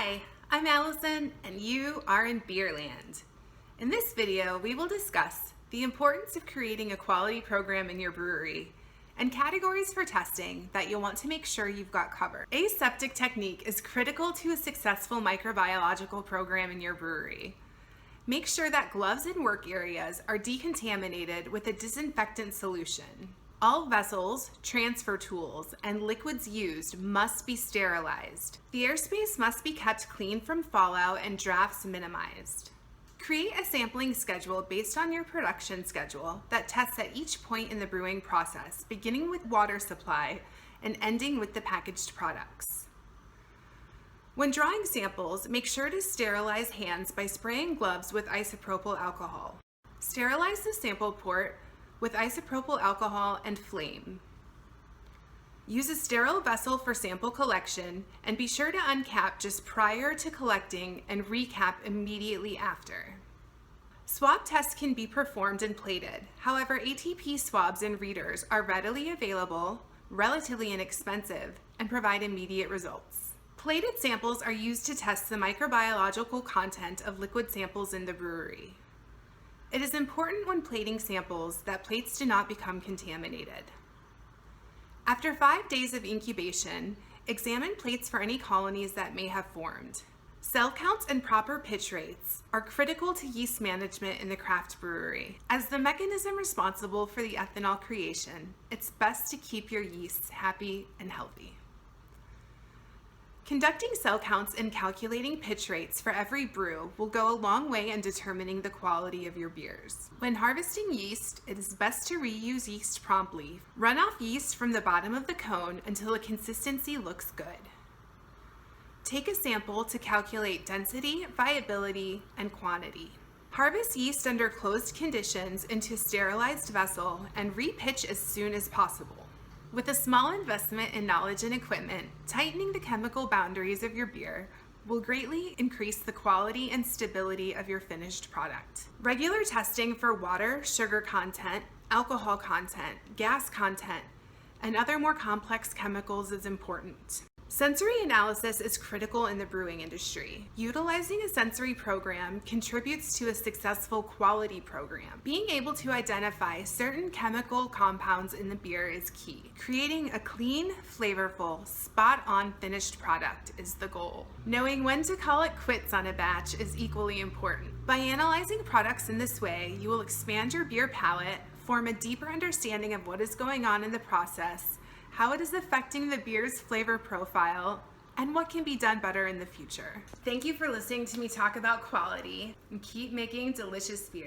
Hi, I'm Allison and you are in Beerland. In this video, we will discuss the importance of creating a quality program in your brewery and categories for testing that you'll want to make sure you've got covered. Aseptic technique is critical to a successful microbiological program in your brewery. Make sure that gloves in work areas are decontaminated with a disinfectant solution. All vessels, transfer tools, and liquids used must be sterilized. The airspace must be kept clean from fallout and drafts minimized. Create a sampling schedule based on your production schedule that tests at each point in the brewing process, beginning with water supply and ending with the packaged products. When drawing samples, make sure to sterilize hands by spraying gloves with isopropyl alcohol. Sterilize the sample port with isopropyl alcohol and flame. Use a sterile vessel for sample collection and be sure to uncap just prior to collecting and recap immediately after. Swab tests can be performed and plated. However, ATP swabs and readers are readily available, relatively inexpensive, and provide immediate results. Plated samples are used to test the microbiological content of liquid samples in the brewery. It is important when plating samples that plates do not become contaminated. After 5 days of incubation, examine plates for any colonies that may have formed. Cell counts and proper pitch rates are critical to yeast management in the craft brewery. As the mechanism responsible for the ethanol creation, it's best to keep your yeasts happy and healthy. Conducting cell counts and calculating pitch rates for every brew will go a long way in determining the quality of your beers. When harvesting yeast, it is best to reuse yeast promptly. Run off yeast from the bottom of the cone until the consistency looks good. Take a sample to calculate density, viability, and quantity. Harvest yeast under closed conditions into a sterilized vessel and repitch as soon as possible. With a small investment in knowledge and equipment, tightening the chemical boundaries of your beer will greatly increase the quality and stability of your finished product. Regular testing for water, sugar content, alcohol content, gas content, and other more complex chemicals is important. Sensory analysis is critical in the brewing industry. Utilizing a sensory program contributes to a successful quality program. Being able to identify certain chemical compounds in the beer is key. Creating a clean, flavorful, spot-on finished product is the goal. Knowing when to call it quits on a batch is equally important. By analyzing products in this way, you will expand your beer palate, form a deeper understanding of what is going on in the process, how it is affecting the beer's flavor profile, and what can be done better in the future. Thank you for listening to me talk about quality, and keep making delicious beer.